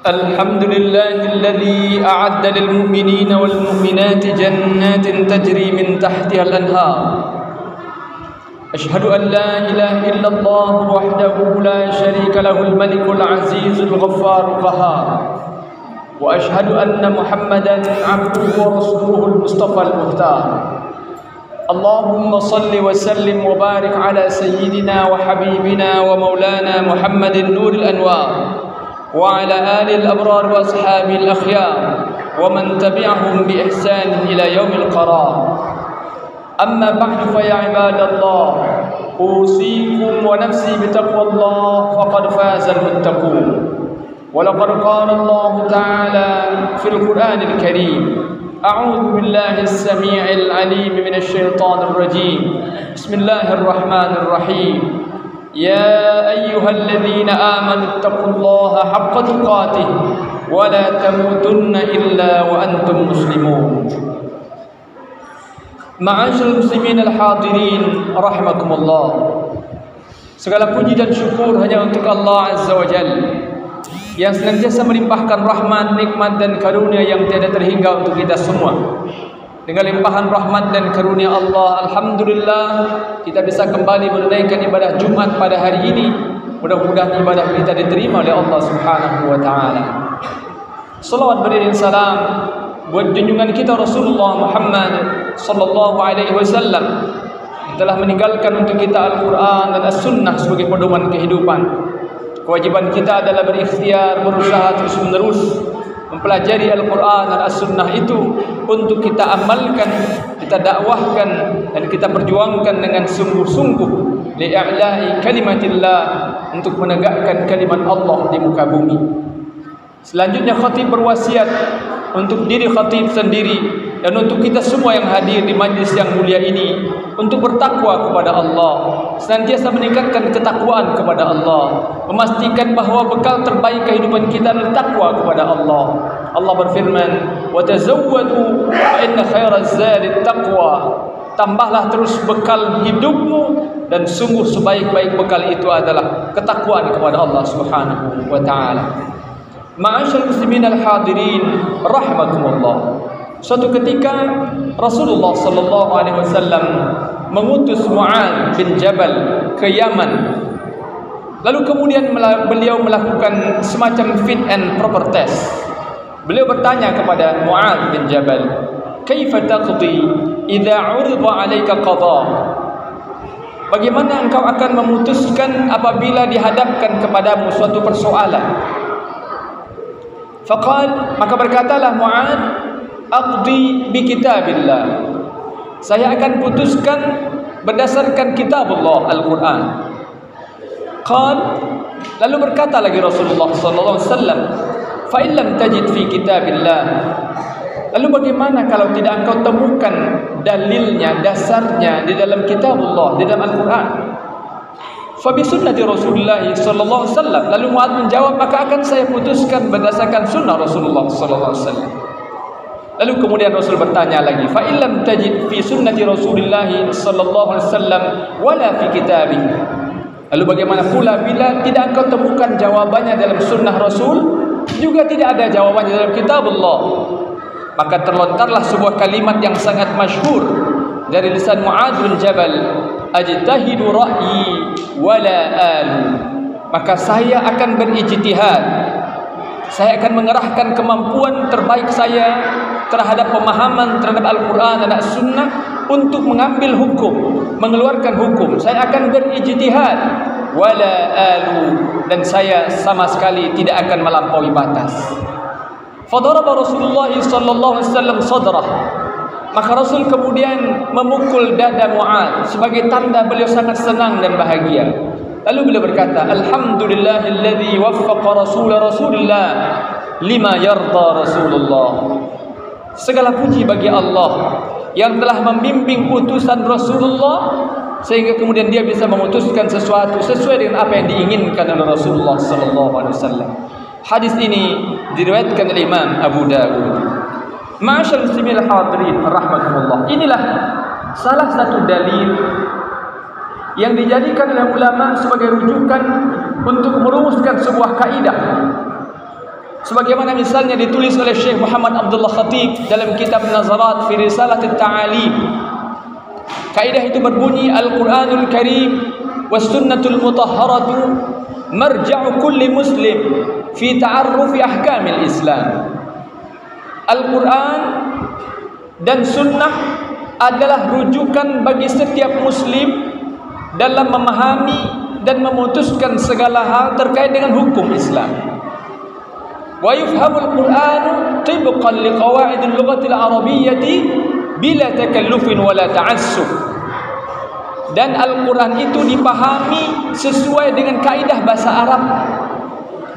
الحمد لله الذي أعد للمؤمنين والمؤمنات جنات تجري من تحتها الأنهار. أشهد أن لا إله إلا الله وحده لا شريك له الملك العزيز الغفار القهار، وأشهد أن محمدا عبده ورسوله المصطفى المختار. اللهم صل وسلم وبارك على سيدنا وحبيبنا ومولانا محمد نور الأنوار، وعلى آل الأبرار وأصحاب الأخيار، ومن تبعهم بإحسان إلى يوم القرار. أما بعد فيا عباد الله، أوصيكم ونفسي بتقوى الله فقد فاز المتقون. ولقد قال الله تعالى في القرآن الكريم: أعوذ بالله السميع العليم من الشيطان الرجيم، بسم الله الرحمن الرحيم. يا أيها الذين آمنوا اتقوا الله حق تقاته ولا تموتن إلا وأنتم مسلمون. Ma'asyiral muslimin al-hadirin rahimakumullah. Segala puji dan syukur hanya untuk Allah Azza wa Jalla yang senantiasa melimpahkan rahmat, nikmat dan karunia yang tiada terhingga untuk kita semua. Dengan limpahan rahmat dan karunia Allah, alhamdulillah kita bisa kembali menunaikan ibadah Jumat pada hari ini. Mudah-mudahan ibadah kita diterima oleh Allah Subhanahu wa taala. Salawat beriring salam buat junjungan kita Rasulullah Muhammad sallallahu alaihi wasallam yang telah meninggalkan untuk kita Al-Qur'an dan As-Sunnah sebagai pedoman kehidupan. Kewajiban kita adalah berikhtiar, berusaha terus-menerus mempelajari Al-Quran dan As-Sunnah itu untuk kita amalkan, kita dakwahkan dan kita perjuangkan dengan sungguh-sungguh li'a'la'i kalimatillah, untuk menegakkan kalimat Allah di muka bumi. Selanjutnya khatib berwasiat untuk diri khatib sendiri dan untuk kita semua yang hadir di majlis yang mulia ini untuk bertakwa kepada Allah, senantiasa meningkatkan ketakwaan kepada Allah, memastikan bahawa bekal terbaik kehidupan kita adalah takwa kepada Allah. Allah berfirman, "Wa tazawwadu fa inna khairaz zadi taqwa." Tambahlah terus bekal hidupmu dan sungguh sebaik-baik bekal itu adalah ketakwaan kepada Allah Subhanahu wa taala. Ma'asyiral muslimin al-hadirin rahimakumullah. Suatu ketika Rasulullah sallallahu alaihi wasallam mengutus Mu'adz bin Jabal ke Yaman. Lalu kemudian beliau melakukan semacam fit and proper test. Beliau bertanya kepada Mu'adz bin Jabal, "Kaifa taqdi idza 'urida 'alaika qada?" Bagaimana engkau akan memutuskan apabila dihadapkan kepadamu suatu persoalan? Faqal, maka berkatalah Mu'adz, "Aqdi bi kitabillah." Saya akan putuskan berdasarkan kitab Allah, Al-Quran. Qal, lalu berkata lagi Rasulullah sallallahu alaihi wasallam, "Fa in lam tajid fi kitabillah." Lalu bagaimana kalau tidak engkau temukan dalilnya, dasarnya di dalam kitab Allah, di dalam Al-Quran? Fa bi sunnati Rasulullah sallallahu alaihi wasallam. Lalu Mu'adz menjawab, maka akan saya putuskan berdasarkan sunnah Rasulullah sallallahu alaihi wasallam. Lalu kemudian Rasul bertanya lagi, fa illam tajid fi sunnati Rasulillah sallallahu alaihi wasallam wala fi kitabih. Lalu bagaimana pula bila tidak engkau temukan jawabannya dalam sunnah Rasul, juga tidak ada jawabannya dalam kitab Allah? Maka terlontarlah sebuah kalimat yang sangat masyhur dari lisan Mu'adz bin Jabal, "Ajtahidu ra'yi wala alu." Maka saya akan berijtihad, saya akan mengerahkan kemampuan terbaik saya terhadap pemahaman terhadap Al-Quran dan As-Sunnah untuk mengambil hukum, mengeluarkan hukum. Saya akan berijtihad, wala alu, dan saya sama sekali tidak akan melampaui batas. Fadaraba Rasulullah sallallahu alaihi wasallam sadrah. Maka Rasul kemudian memukul dada Mu'adz sebagai tanda beliau sangat senang dan bahagia. Lalu beliau berkata, "Alhamdulillahilladzi waffaqa Rasulullah lima yarda Rasulullah." Segala puji bagi Allah yang telah membimbing utusan Rasulullah sehingga kemudian dia bisa memutuskan sesuatu sesuai dengan apa yang diinginkan oleh Rasulullah sallallahu alaihi wasallam. Hadis ini diriwayatkan oleh Imam Abu Dawud. Ma'asyiral muslimin al-hadirin rahimakumullah. Inilah salah satu dalil yang dijadikan oleh ulama sebagai rujukan untuk merumuskan sebuah kaidah. sebagaimana misalnya ditulis oleh Syekh Muhammad Abdullah Khatib dalam kitab Nazarat fi Risalah At-Ta'alim. Kaidah itu berbunyi, Al-Quranul Karim was sunnatul mutahharatu marja'u kulli muslim fi ta'arrufi ahkamil Islam. Al-Quran dan sunnah adalah rujukan bagi setiap muslim dalam memahami dan memutuskan segala hal terkait dengan hukum Islam. Wa yufhamul Qur'anu tibqan liqawa'idil lughatil arabiyyati bila takallufin wala ta'assuf. Dan Al-Quran itu dipahami sesuai dengan kaidah bahasa Arab,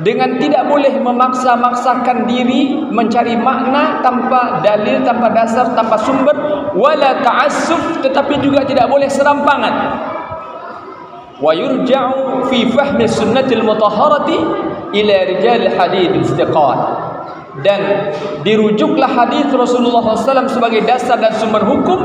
dengan tidak boleh memaksa-maksakan diri mencari makna tanpa dalil, tanpa dasar, tanpa sumber, wala ta'assuf, tetapi juga tidak boleh serampangan. Wa yurja'u fi fahmi sunnatil mutahharati ila rijal hadith istiqat. Dan dirujuklah hadis Rasulullah SAW sebagai dasar dan sumber hukum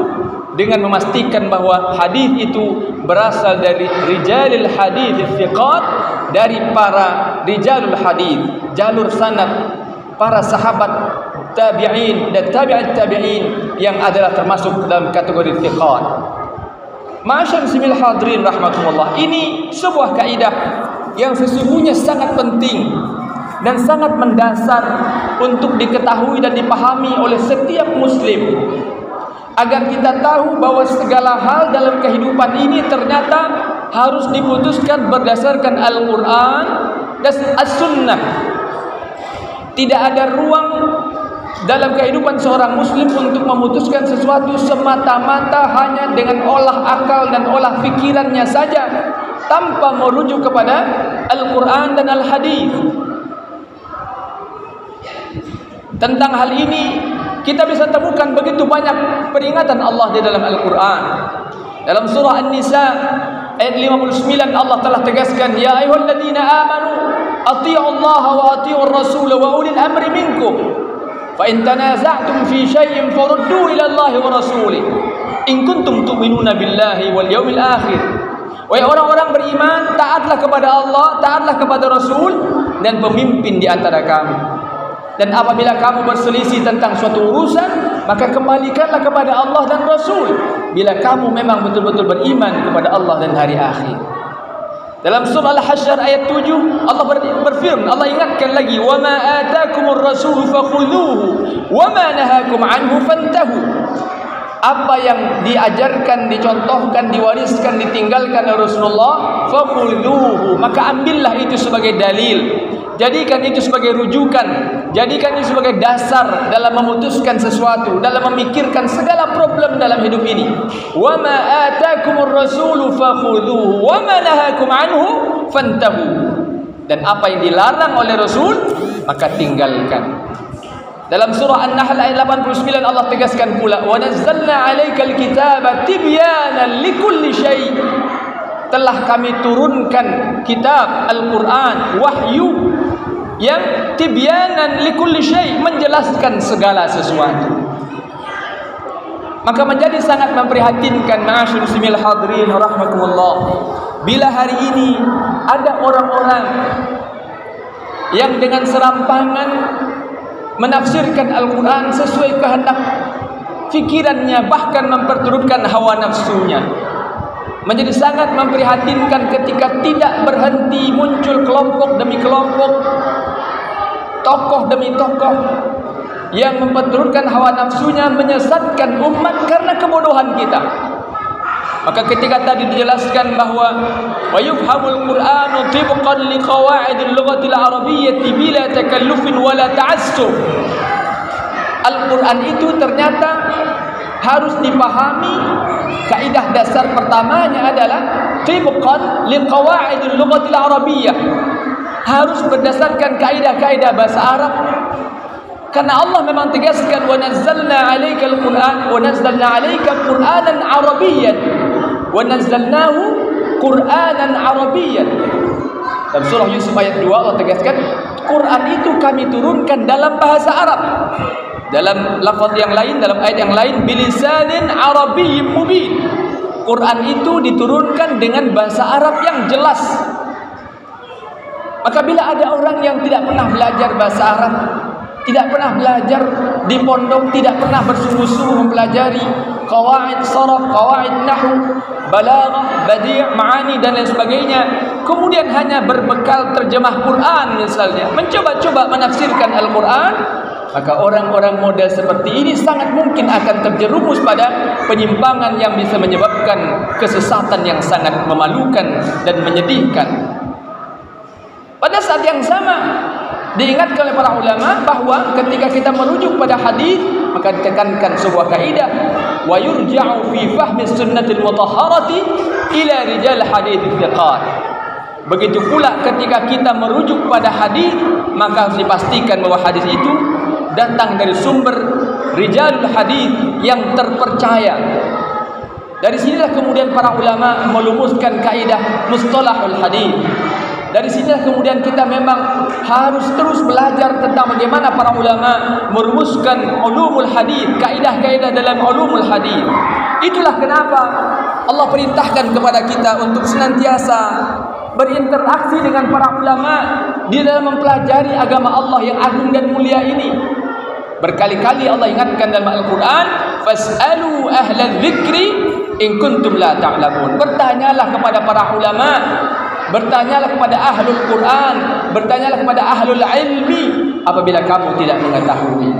dengan memastikan bahwa hadis itu berasal dari rijalil hadith istiqat, dari para rijalul hadith, jalur sanad para sahabat, tabi'in dan tabi'at tabi'in yang adalah termasuk dalam kategori istiqat. Ma'asyar muslimil hadirin rahmatullah, ini sebuah kaidah yang sesungguhnya sangat penting dan sangat mendasar untuk diketahui dan dipahami oleh setiap muslim, agar kita tahu bahwa segala hal dalam kehidupan ini ternyata harus diputuskan berdasarkan Al-Quran dan As-Sunnah. Tidak ada ruang dalam kehidupan seorang muslim untuk memutuskan sesuatu semata-mata hanya dengan olah akal dan olah fikirannya saja, tanpa merujuk kepada Al-Quran dan Al-Hadis. Tentang hal ini kita bisa temukan begitu banyak peringatan Allah di dalam Al-Quran. Dalam surah An-Nisa ayat 59 Allah telah tegaskan, ya ayyuhalladzina amanu athi'u Allah wa athi'ur rasul wa ulil amri minkum fa in tanaza'tum fi syai'in faruddu ila Allah wa rasulih in kuntum tu'minuna billahi wal yawmil akhir. Wahai orang-orang beriman, taatlah kepada Allah, taatlah kepada Rasul dan pemimpin di antara kamu. Dan apabila kamu berselisih tentang suatu urusan, maka kembalikanlah kepada Allah dan Rasul bila kamu memang betul-betul beriman kepada Allah dan hari akhir. Dalam surah Al-Hasyr ayat 7 Allah berfirman, Allah ingatkan lagi, wa ma atakumur rasul fakhudhuhu wa ma nahakum anhu fantahu. Apa yang diajarkan, dicontohkan, diwariskan, ditinggalkan oleh Rasulullah, fakhudhuhu, maka ambillah itu sebagai dalil, jadikan itu sebagai rujukan, jadikan itu sebagai dasar dalam memutuskan sesuatu, dalam memikirkan segala problem dalam hidup ini. Wa ma atakumur rasulu fakhudhuhu wa ma nahakum anhu fantahu. Dan apa yang dilarang oleh Rasul, maka tinggalkan. Dalam surah An-Nahl ayat 89 Allah tegaskan pula, wa nazzalna 'alaikal kitaba tibyanan likulli syai'. Telah kami turunkan kitab Al-Quran, wahyu yang tibyanan likulli syai', menjelaskan segala sesuatu. Maka menjadi sangat memprihatinkan, ma'asyur muslimil hadirin rahmatullah, bila hari ini ada orang-orang yang dengan serampangan menafsirkan Al-Quran sesuai kehendak fikirannya, bahkan memperturutkan hawa nafsunya. Menjadi sangat memprihatinkan ketika tidak berhenti muncul kelompok demi kelompok, tokoh demi tokoh yang memperturutkan hawa nafsunya, menyesatkan umat karena kebodohan kita. Maka ketika tadi dijelaskan bahwa wa yufhamul Qur'anu tibqan liqawa'idil lughatil arabiyyati bila takallufin wala ta'assuf. Al-Quran itu ternyata harus dipahami. Kaidah dasar pertamanya adalah tibqan liqawa'idil lughatil arabiyyah, harus berdasarkan kaidah-kaidah bahasa Arab. Karena Allah memang tegaskan, wa nazzalna 'alaikal Qur'an wa nazzalna 'alaika Qur'anan Arabiyyan wa nazzalnahu Qur'anan Arabiyyan. Dalam surah Yusuf ayat 2 Allah tegaskan, Quran itu kami turunkan dalam bahasa Arab. Dalam lafaz yang lain, dalam ayat yang lain, bilisanin arabiyyin mubin. Quran itu diturunkan dengan bahasa Arab yang jelas. Maka bila ada orang yang tidak pernah belajar bahasa Arab, tidak pernah belajar di pondok, tidak pernah bersungguh-sungguh mempelajari qawaid saraf, qawaid nahwu, balaghah, badi', ma'ani dan lain sebagainya, kemudian hanya berbekal terjemah Quran misalnya, mencoba-coba menafsirkan Al-Quran, maka orang-orang model seperti ini sangat mungkin akan terjerumus pada penyimpangan yang bisa menyebabkan kesesatan yang sangat memalukan dan menyedihkan. Pada saat yang sama diingatkan oleh para ulama bahwa ketika kita merujuk pada hadis, maka ditekankan sebuah kaidah, wa yurja'u fi fahmi sunnatil mutahharati ila rijal hadits thiqat. Begitu pula ketika kita merujuk pada hadis, maka harus dipastikan bahwa hadis itu datang dari sumber rijalul hadis yang terpercaya. Dari sinilah kemudian para ulama melumuskan kaidah mustalahul hadis. Dari sinilah kemudian kita memang harus terus belajar tentang bagaimana para ulama merumuskan ulumul hadis, kaidah-kaidah dalam ulumul hadis. Itulah kenapa Allah perintahkan kepada kita untuk senantiasa berinteraksi dengan para ulama di dalam mempelajari agama Allah yang agung dan mulia ini. Berkali-kali Allah ingatkan dalam Al-Quran, fas'alu ahlal dzikri in kuntum la ta'lamun. Bertanyalah kepada para ulama, bertanyalah kepada ahlul Quran, bertanyalah kepada ahlul ilmi apabila kamu tidak mengetahui.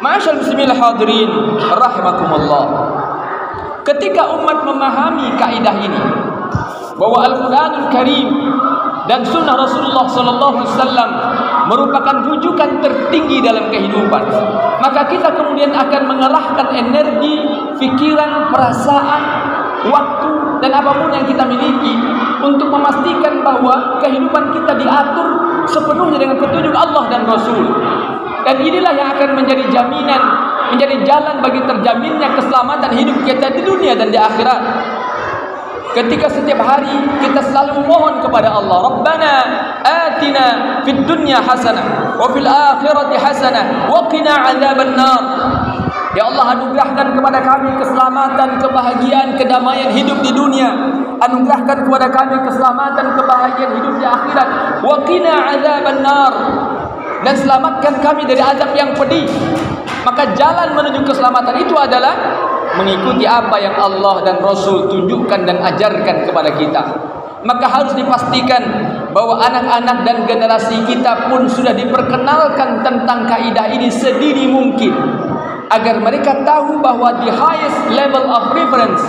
Ma'asyal muslimin hadirin rahimakumullah. Ketika umat memahami kaidah ini, bahwa Al-Quranul Karim dan sunnah Rasulullah SAW merupakan rujukan tertinggi dalam kehidupan, maka kita kemudian akan mengerahkan energi, fikiran, perasaan, waktu dan apapun yang kita miliki untuk memastikan bahwa kehidupan kita diatur sepenuhnya dengan petunjuk Allah dan Rasul. Dan inilah yang akan menjadi jaminan, menjadi jalan bagi terjaminnya keselamatan hidup kita di dunia dan di akhirat. Ketika setiap hari kita selalu memohon kepada Allah, Rabbana atina fid dunya hasanah wa fil akhirati hasanah wa qina adzabannar. Ya Allah, anugerahkan kepada kami keselamatan, kebahagiaan, kedamaian hidup di dunia. Anugerahkan kepada kami keselamatan, kebahagiaan hidup di akhirat. Wa qina adzabannar. Dan selamatkan kami dari azab yang pedih. Maka jalan menuju keselamatan itu adalah mengikuti apa yang Allah dan Rasul tunjukkan dan ajarkan kepada kita. Maka harus dipastikan bahwa anak-anak dan generasi kita pun sudah diperkenalkan tentang kaidah ini sedini mungkin, agar mereka tahu bahwa the highest level of reference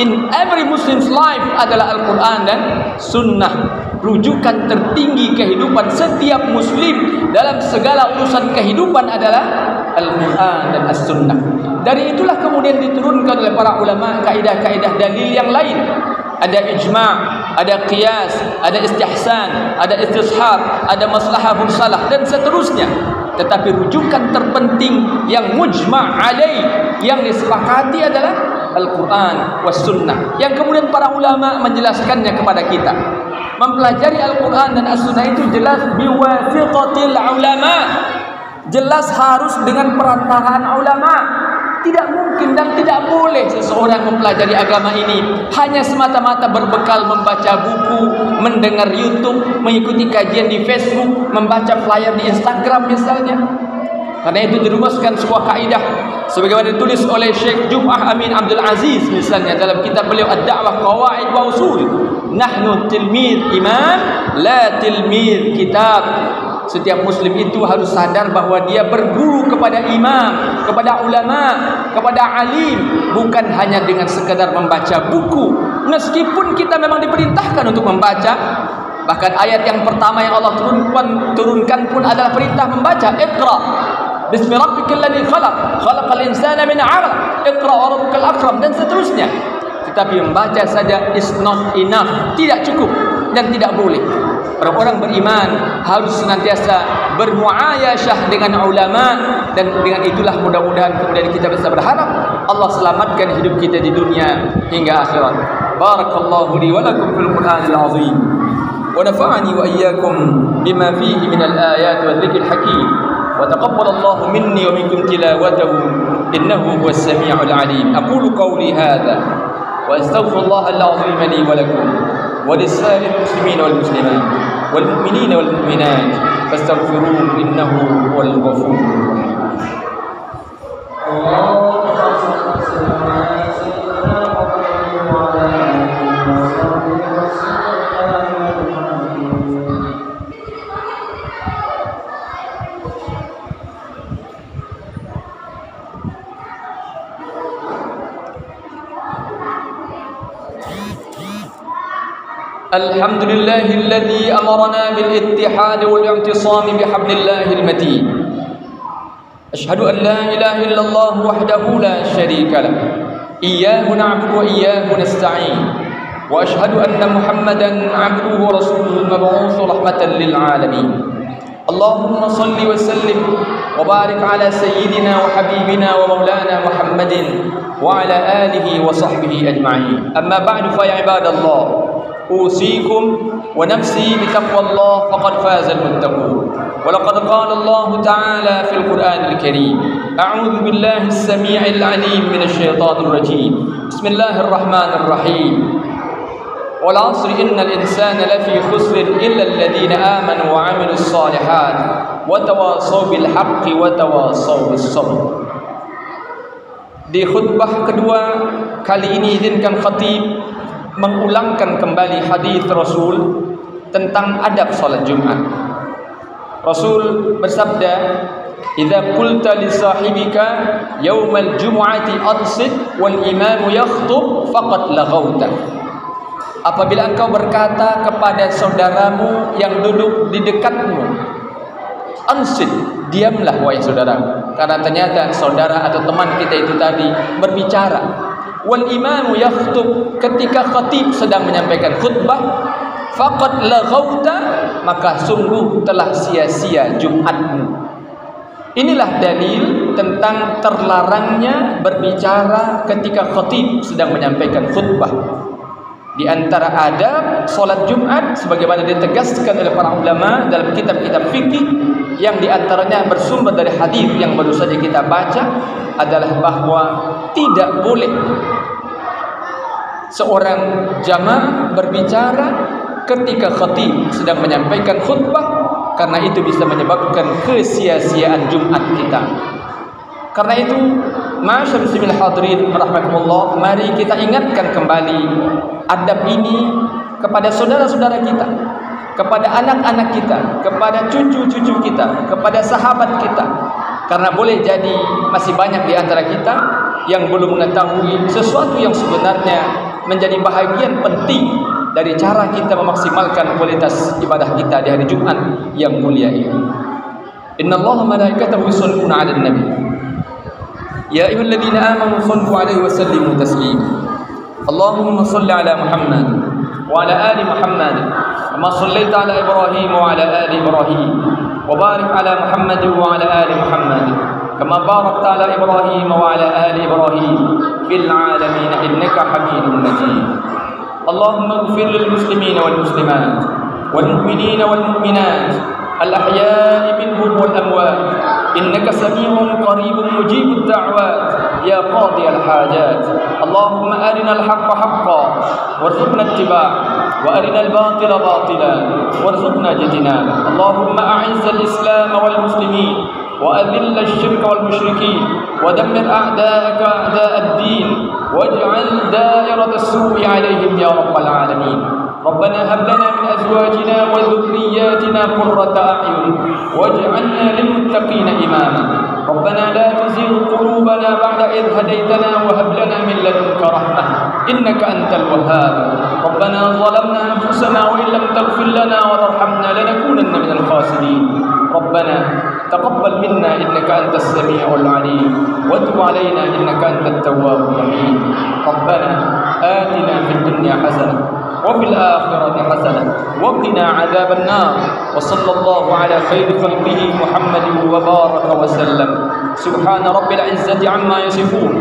in every Muslim's life adalah Al-Quran dan Sunnah. Rujukan tertinggi kehidupan setiap Muslim dalam segala urusan kehidupan adalah Al-Quran dan As-Sunnah. Dari itulah kemudian diturunkan oleh para ulama kaidah-kaidah dalil yang lain. Ada ijma', ada qiyas, ada istihsan, ada istishab, ada maslahah mursalah dan seterusnya. Tetapi rujukan terpenting yang mujma' alaih, yang disepakati adalah Al-Quran was Sunnah, yang kemudian para ulama menjelaskannya kepada kita. Mempelajari Al-Quran dan As-Sunnah itu jelas biwasiqatil ulama, jelas harus dengan perantaraan ulama. Tidak mungkin dan tidak boleh seseorang mempelajari agama ini hanya semata-mata berbekal membaca buku, mendengar YouTube, mengikuti kajian di Facebook, membaca flyer di Instagram misalnya. Karena itu dirumuskan sebuah kaidah sebagaimana ditulis oleh Syekh Jum'ah Amin Abdul Aziz misalnya dalam kitab beliau Ad-Da'wah Qawaid wa Usul. Nahnu tilmid imam la tilmid kitab. Setiap Muslim itu harus sadar bahwa dia berguru kepada imam, kepada ulama, kepada alim, bukan hanya dengan sekadar membaca buku. Meskipun kita memang diperintahkan untuk membaca, bahkan ayat yang pertama yang Allah turunkan pun adalah perintah membaca. Iqra bismi rabbikal ladzi khalaq, khalaqal insana min 'alaq, iqra wa rabbukal akram dan seterusnya. Tetapi membaca saja is not enough, tidak cukup dan tidak boleh. Orang-orang beriman harus senantiasa bermuayasyah dengan ulama, dan dengan itulah mudah-mudahan kemudian kita bisa berharap Allah selamatkan hidup kita di dunia hingga akhirat. Barakallahu li wa lakum fil Qur'anil azim wa nafa'ani wa iyyakum bima fihi min al-ayat wa dhikril hakim wa taqabbalallahu minni wa minkum tilawatahu innahu huwas sami'ul 'alim. Aqulu qawli hadha wa astaghfirullahal 'azim li wa lakum wa lis-sa'iril muslimin wal muslimat. wal mu'minina wal mu'minat fastaghfiruhu innahu huwal ghafurur rahim. الحمد لله الذي أمرنا بالاتحاد والاعتصام بحبل الله المتين. أشهد أن لا إله إلا الله وحده لا شريك له إياه نعبد وإياه نستعين وأشهد أن محمدا عبده ورسوله المبعوث رحمة للعالمين. اللهم صل وسلم وبارك على سيدنا وحبيبنا ومولانا محمد وعلى آله وصحبه أجمعين. أما بعد فيا عباد الله أوصيكم ونفسي بتقوى الله فقد فاز المتقون. ولقد قال الله تعالى في القرآن الكريم: أعوذ بالله السميع العليم من الشيطان الرجيم. بسم الله الرحمن الرحيم. والعصر إن الإنسان لفي خسر إلا الذين آمنوا وعملوا الصالحات وتواصوا بالحق وتواصوا بالصبر. Di khutbah kedua kali ini izinkan khatib mengulangkan kembali hadis Rasul tentang adab salat Jumat. Rasul bersabda, "Idza qulta li sahibika yaumal jumu'ati ansit wal imamu yakhthub faqad laghauta." Apabila engkau berkata kepada saudaramu yang duduk di dekatmu, ansit, diamlah wahai saudara, karena ternyata saudara atau teman kita itu tadi berbicara. Wal imamu yakhtub, ketika khatib sedang menyampaikan khutbah, faqad laghauta, maka sungguh telah sia-sia Jumatmu. Inilah dalil tentang terlarangnya berbicara ketika khatib sedang menyampaikan khutbah. Di antara adab salat Jumat sebagaimana ditegaskan oleh para ulama dalam kitab-kitab fikih yang diantaranya bersumber dari hadis yang baru saja kita baca adalah bahwa tidak boleh seorang jamaah berbicara ketika khatib sedang menyampaikan khutbah, karena itu bisa menyebabkan kesia-siaan Jumat kita. Karena itu, ma'asyiral muslimin hadirin rahimakumullah, mari kita ingatkan kembali adab ini kepada saudara-saudara kita, kepada anak-anak kita, kepada cucu-cucu kita, kepada sahabat kita. Karena boleh jadi masih banyak di antara kita yang belum mengetahui sesuatu yang sebenarnya menjadi bahagian penting dari cara kita memaksimalkan kualitas ibadah kita di hari Jumat yang mulia ini. Innallaha malaikatahu yusholluna 'alan nabi. Ya ayyuhalladzina amanu shallu 'alaihi wa sallimu taslima. Allahumma shalli 'ala Muhammad wa 'ala ali Muhammad kama shallaita 'ala Ibrahim wa 'ala ali Ibrahim wa barik 'ala Muhammad wa 'ala ali Muhammad kama barakta 'ala Ibrahim wa 'ala ali Ibrahim fil 'alamin innaka Hamidum Majid. Allahumma ighfir lil muslimina wal muslimat wal mu'minina wal mu'minat al ahya'i minhum wal amwat innaka sami'un qaribun mujibud da'wat ya qadi al hajat. Allahumma arina al haqqa haqqan warzuqna ittiba'ah wa arina al batila batila warzuqna ijtinabah. Allahumma a'izz al islam wal muslimin وأذل الشرك والمشركين ودمر أعداءك أعداء الدين واجعل دائرة السوء عليهم يا رب العالمين. ربنا هب لنا من أزواجنا وذرياتنا قرة أعين واجعلنا للمتقين إماما. ربنا لا تزغ قلوبنا بعد إذ هديتنا وهب لنا من لدنك رحمة إنك أنت الوهاب. ربنا ظلمنا أنفسنا وإن لم تغفر لنا وترحمنا لنكونن من الخاسرين. ربنا تقبل منا إنك أنت السميع العليم وتب علينا إنك أنت التواب الرحيم. ربنا آتنا في الدنيا حسنة وفي الآخرة حسنة وقنا عذاب النار. وصلى الله على خير خلقه محمد وبارك وسلم. سبحان رب العزة عما يصفون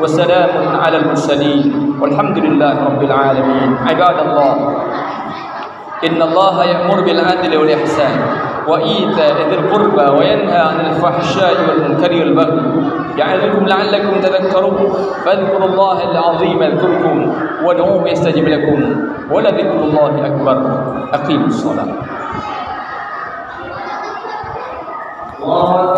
وسلام على المرسلين والحمد لله رب العالمين. عباد الله، إن الله يأمر بالعدل والإحسان وإيتاء ذي القربى وينهى عن الفحشاء والمنكر والبغي يعظكم لعلكم تذكرون. فاذكروا الله العظيم يذكركم وادعوه يستجب لكم ولذكر الله أكبر. أقيموا الصلاة. الله